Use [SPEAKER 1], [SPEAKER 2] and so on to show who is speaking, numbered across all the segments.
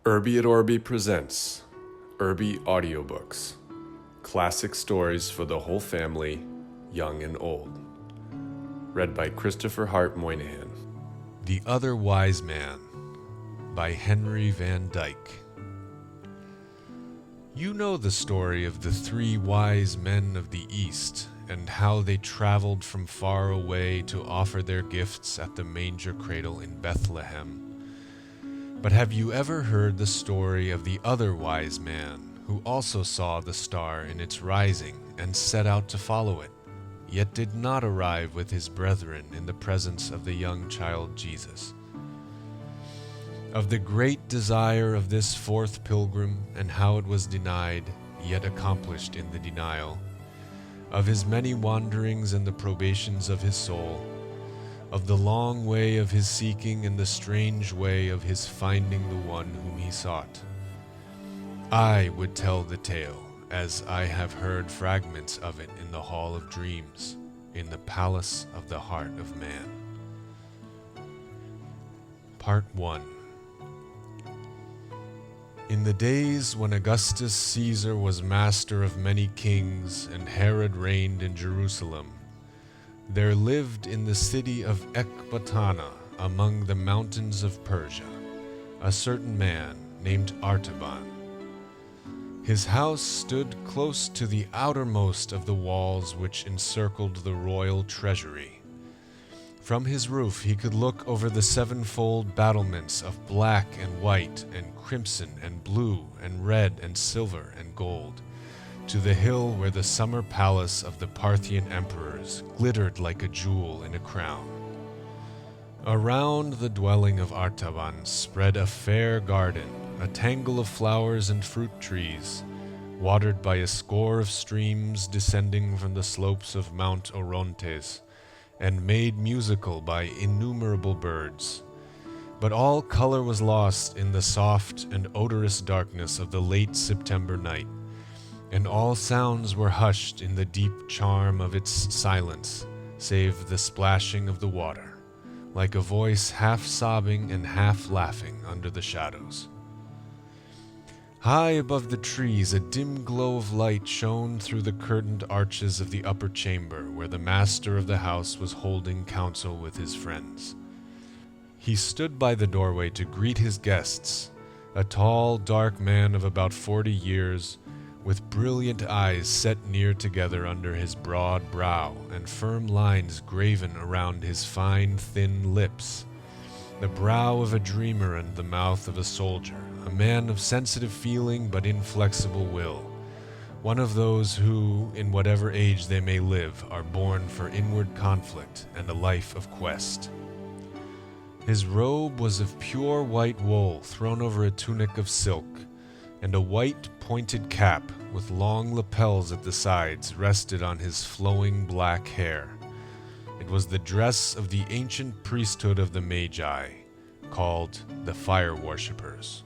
[SPEAKER 1] Irby at Orby presents Irby Audiobooks, classic stories for the whole family, young and old. Read by Christopher Hart Moynihan.
[SPEAKER 2] The Other Wise Man by Henry Van Dyke. You know the story of the 3 wise men of the East and how they traveled from far away to offer their gifts at the manger cradle in Bethlehem. But have you ever heard the story of the other wise man who also saw the star in its rising and set out to follow it, yet did not arrive with his brethren in the presence of the young child Jesus? Of the great desire of this 4th pilgrim and how it was denied, yet accomplished in the denial, of his many wanderings and the probations of his soul, of the long way of his seeking and the strange way of his finding the one whom he sought. I would tell the tale, as I have heard fragments of it in the Hall of Dreams, in the Palace of the Heart of Man. Part 1. In the days when Augustus Caesar was master of many kings and Herod reigned in Jerusalem, there lived in the city of Ecbatana, among the mountains of Persia, a certain man named Artaban. His house stood close to the outermost of the walls which encircled the royal treasury. From his roof he could look over the 7-fold battlements of black and white and crimson and blue and red and silver and gold, to the hill where the summer palace of the Parthian emperors glittered like a jewel in a crown. Around the dwelling of Artaban spread a fair garden, a tangle of flowers and fruit trees, watered by a score of streams descending from the slopes of Mount Orontes, and made musical by innumerable birds. But all color was lost in the soft and odorous darkness of the late September night, and all sounds were hushed in the deep charm of its silence, save the splashing of the water, like a voice half sobbing and half laughing under the shadows. High above the trees a dim glow of light shone through the curtained arches of the upper chamber where the master of the house was holding counsel with his friends. He stood by the doorway to greet his guests, a tall, dark man of about 40 years, with brilliant eyes set near together under his broad brow and firm lines graven around his fine, thin lips, the brow of a dreamer and the mouth of a soldier, a man of sensitive feeling but inflexible will, one of those who, in whatever age they may live, are born for inward conflict and a life of quest. His robe was of pure white wool thrown over a tunic of silk, and a white pointed cap with long lapels at the sides rested on his flowing black hair. It was the dress of the ancient priesthood of the Magi, called the fire worshippers.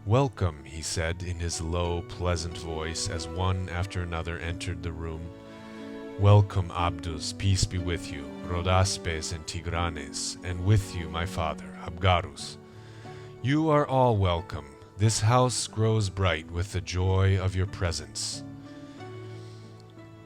[SPEAKER 2] "Welcome," he said in his low, pleasant voice as one after another entered the room. "Welcome, Abdus, peace be with you, Rhodaspes and Tigranes, and with you, my father, Abgarus. You are all welcome. This house grows bright with the joy of your presence."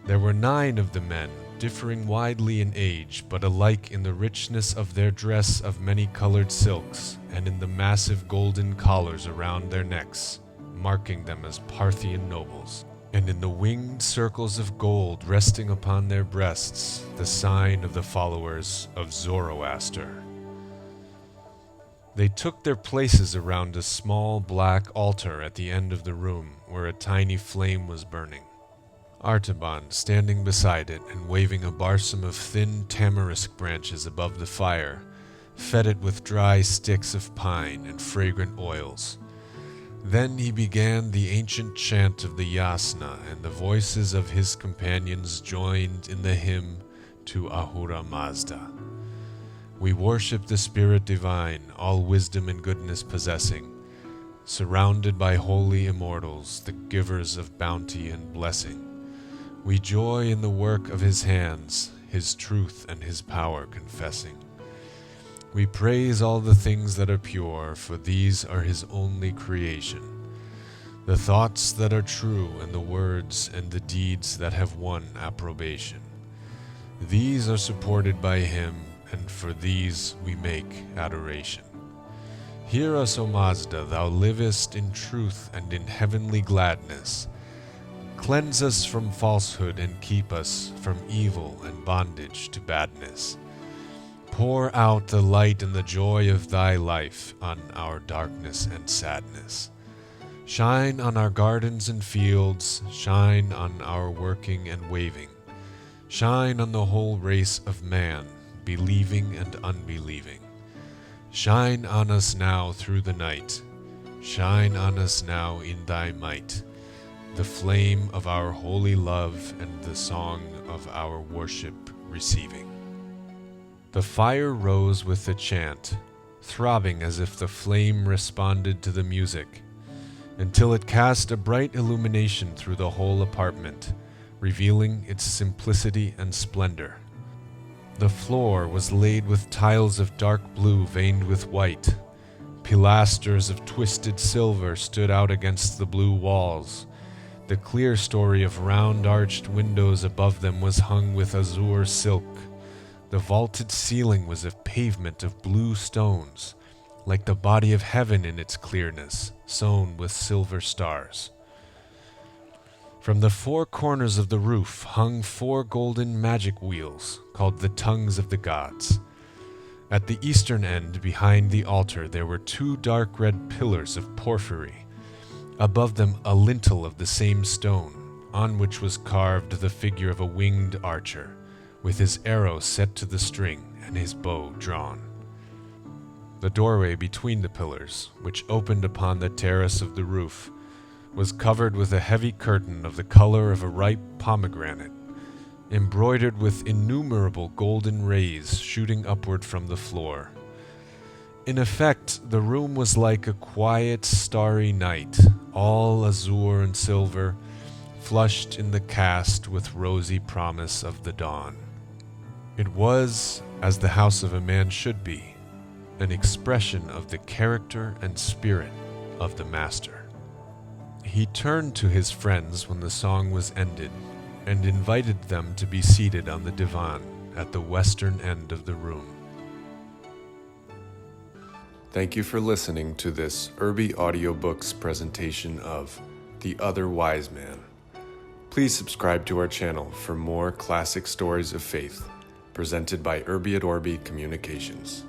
[SPEAKER 2] There were 9 of the men, differing widely in age, but alike in the richness of their dress of many-colored silks, and in the massive golden collars around their necks, marking them as Parthian nobles, and in the winged circles of gold resting upon their breasts, the sign of the followers of Zoroaster. They took their places around a small black altar at the end of the room where a tiny flame was burning. Artaban, standing beside it and waving a barsom of thin tamarisk branches above the fire, fed it with dry sticks of pine and fragrant oils. Then he began the ancient chant of the Yasna, and the voices of his companions joined in the hymn to Ahura Mazda. We worship the Spirit Divine, all wisdom and goodness possessing, surrounded by holy immortals, the givers of bounty and blessing. We joy in the work of his hands, his truth and his power confessing. We praise all the things that are pure, for these are his only creation. The thoughts that are true, and the words and the deeds that have won approbation. These are supported by him, and for these we make adoration. Hear us, O Mazda, thou livest in truth and in heavenly gladness. Cleanse us from falsehood and keep us from evil and bondage to badness. Pour out the light and the joy of thy life on our darkness and sadness. Shine on our gardens and fields, shine on our working and waving. Shine on the whole race of man, believing and unbelieving. Shine on us now through the night. Shine on us now in thy might, the flame of our holy love and the song of our worship receiving. The fire rose with the chant, throbbing as if the flame responded to the music, until it cast a bright illumination through the whole apartment, revealing its simplicity and splendor. The floor was laid with tiles of dark blue veined with white. Pilasters of twisted silver stood out against the blue walls. The clear story of round arched windows above them was hung with azure silk. The vaulted ceiling was a pavement of blue stones, like the body of heaven in its clearness, sewn with silver stars. From the four corners of the roof hung 4 golden magic wheels, called the tongues of the gods. At the eastern end, behind the altar, there were 2 dark red pillars of porphyry. Above them a lintel of the same stone, on which was carved the figure of a winged archer, with his arrow set to the string and his bow drawn. The doorway between the pillars, which opened upon the terrace of the roof, was covered with a heavy curtain of the color of a ripe pomegranate, embroidered with innumerable golden rays shooting upward from the floor. In effect, the room was like a quiet, starry night, all azure and silver, flushed in the cast with rosy promise of the dawn. It was, as the house of a man should be, an expression of the character and spirit of the master. He turned to his friends when the song was ended, and invited them to be seated on the divan at the western end of the room.
[SPEAKER 1] Thank you for listening to this Irby Audiobooks presentation of The Other Wise Man. Please subscribe to our channel for more classic stories of faith presented by Irby at Orby Communications.